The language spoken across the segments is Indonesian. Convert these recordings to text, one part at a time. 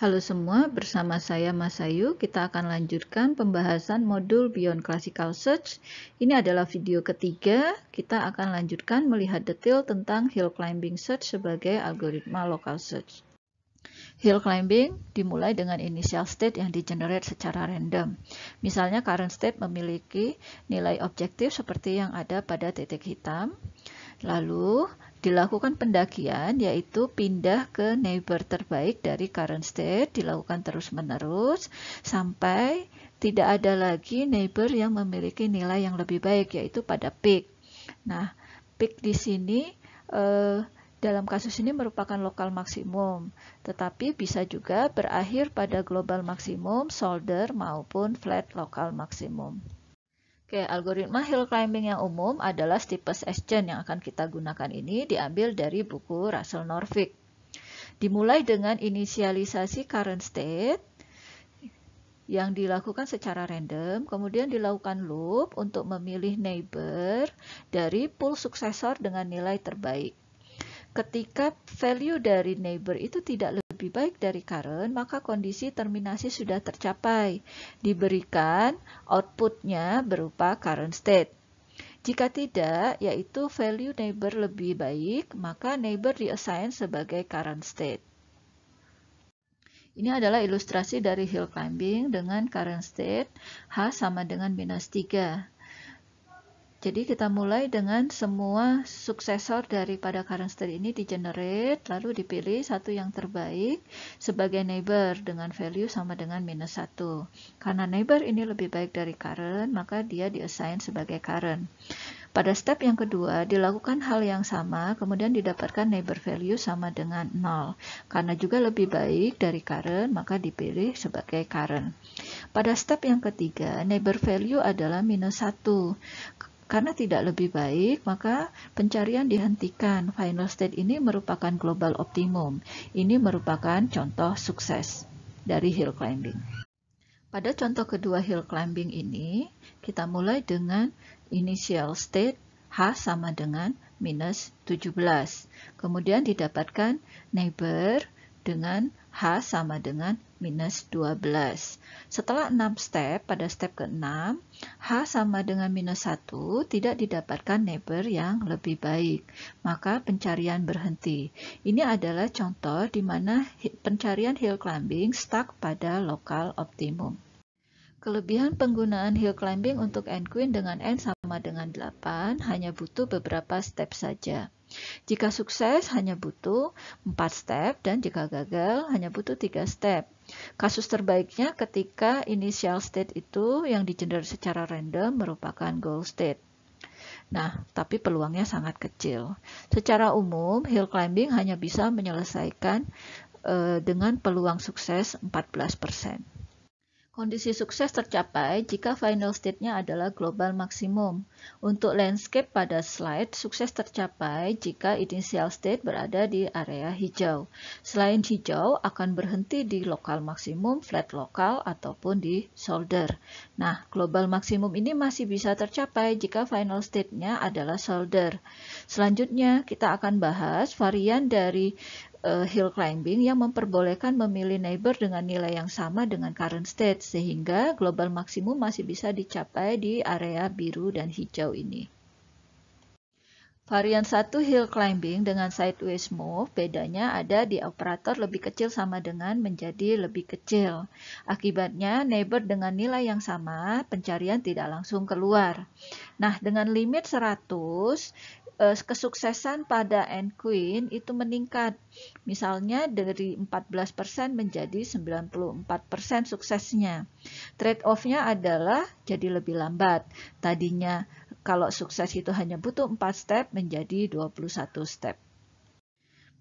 Halo semua, bersama saya Mas Ayu. Kita akan lanjutkan pembahasan modul Beyond Classical Search. Ini adalah video ketiga. Kita akan lanjutkan melihat detail tentang Hill Climbing Search sebagai algoritma local search. Hill climbing dimulai dengan initial state yang di-generate secara random. Misalnya current state memiliki nilai objektif seperti yang ada pada titik hitam. Lalu dilakukan pendakian, yaitu pindah ke neighbor terbaik dari current state, dilakukan terus-menerus sampai tidak ada lagi neighbor yang memiliki nilai yang lebih baik, yaitu pada peak. Nah, peak di sini dalam kasus ini merupakan lokal maksimum, tetapi bisa juga berakhir pada global maksimum, shoulder maupun flat lokal maksimum. Oke, algoritma hill climbing yang umum adalah steepest ascent yang akan kita gunakan ini diambil dari buku Russell Norvig. Dimulai dengan inisialisasi current state yang dilakukan secara random, kemudian dilakukan loop untuk memilih neighbor dari pool suksesor dengan nilai terbaik. Ketika value dari neighbor itu tidak lebih baik dari current, maka kondisi terminasi sudah tercapai. Diberikan outputnya berupa current state. Jika tidak, yaitu value neighbor lebih baik, maka neighbor diassign sebagai current state. Ini adalah ilustrasi dari hill climbing dengan current state H sama dengan -3. Jadi kita mulai dengan semua suksesor daripada current state ini di-generate, lalu dipilih satu yang terbaik sebagai neighbor dengan value sama dengan -1. Karena neighbor ini lebih baik dari current, maka dia diassign sebagai current. Pada step yang kedua, dilakukan hal yang sama, kemudian didapatkan neighbor value sama dengan 0. Karena juga lebih baik dari current, maka dipilih sebagai current. Pada step yang ketiga, neighbor value adalah -1. Karena tidak lebih baik, maka pencarian dihentikan. Final state ini merupakan global optimum. Ini merupakan contoh sukses dari hill climbing. Pada contoh kedua hill climbing ini, kita mulai dengan initial state H sama dengan -17. Kemudian didapatkan neighbor dengan H sama dengan -12. Setelah 6 step, pada step ke-6, H sama dengan -1 tidak didapatkan neighbor yang lebih baik, maka pencarian berhenti. Ini adalah contoh di mana pencarian hill climbing stuck pada lokal optimum. Kelebihan penggunaan hill climbing untuk n-queen dengan n sama dengan 8 hanya butuh beberapa step saja. Jika sukses hanya butuh 4 step dan jika gagal hanya butuh 3 step. Kasus terbaiknya ketika initial state itu yang di-generate secara random merupakan goal state. Nah, tapi peluangnya sangat kecil. Secara umum, hill climbing hanya bisa menyelesaikan dengan peluang sukses 14%. Kondisi sukses tercapai jika final state-nya adalah global maksimum. Untuk landscape pada slide, sukses tercapai jika initial state berada di area hijau. Selain hijau, akan berhenti di lokal maksimum, flat lokal, ataupun di shoulder. Nah, global maksimum ini masih bisa tercapai jika final state-nya adalah shoulder. Selanjutnya, kita akan bahas varian dari hill climbing yang memperbolehkan memilih neighbor dengan nilai yang sama dengan current state, sehingga global maksimum masih bisa dicapai di area biru dan hijau ini. Varian 1 hill climbing dengan sideways move, bedanya ada di operator lebih kecil sama dengan menjadi lebih kecil. Akibatnya, neighbor dengan nilai yang sama, pencarian tidak langsung keluar. Nah, dengan limit 100, kesuksesan pada n-queen itu meningkat. Misalnya dari 14% menjadi 94% suksesnya. Trade-off-nya adalah jadi lebih lambat. Tadinya kalau sukses itu hanya butuh 4 step menjadi 21 step.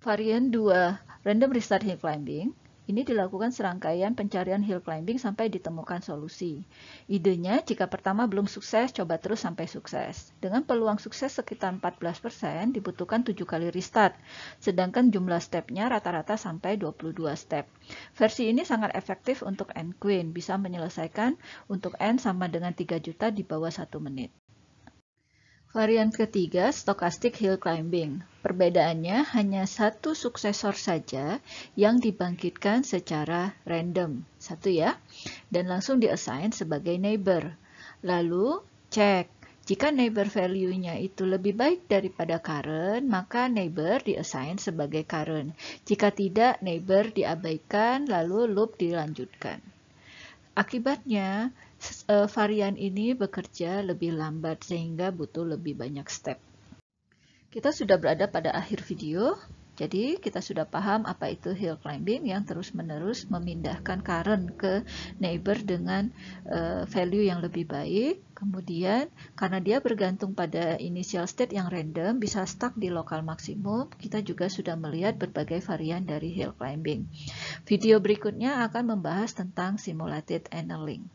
Varian 2, random restart hill climbing. Ini dilakukan serangkaian pencarian hill climbing sampai ditemukan solusi. Idenya, jika pertama belum sukses, coba terus sampai sukses. Dengan peluang sukses sekitar 14%, dibutuhkan 7 kali restart. Sedangkan jumlah stepnya rata-rata sampai 22 step. Versi ini sangat efektif untuk n-queen, bisa menyelesaikan untuk n sama dengan 3 juta di bawah 1 menit. Varian ketiga, stochastic hill climbing. Perbedaannya hanya satu suksesor saja yang dibangkitkan secara random. Satu ya, dan langsung diassign sebagai neighbor. Lalu, cek. Jika neighbor value-nya itu lebih baik daripada current, maka neighbor diassign sebagai current. Jika tidak, neighbor diabaikan, lalu loop dilanjutkan. Akibatnya, varian ini bekerja lebih lambat sehingga butuh lebih banyak step. Kita sudah berada pada akhir video, jadi kita sudah paham apa itu hill climbing yang terus-menerus memindahkan current ke neighbor dengan value yang lebih baik. Kemudian, karena dia bergantung pada initial state yang random, bisa stuck di lokal maksimum, kita juga sudah melihat berbagai varian dari hill climbing. Video berikutnya akan membahas tentang simulated annealing.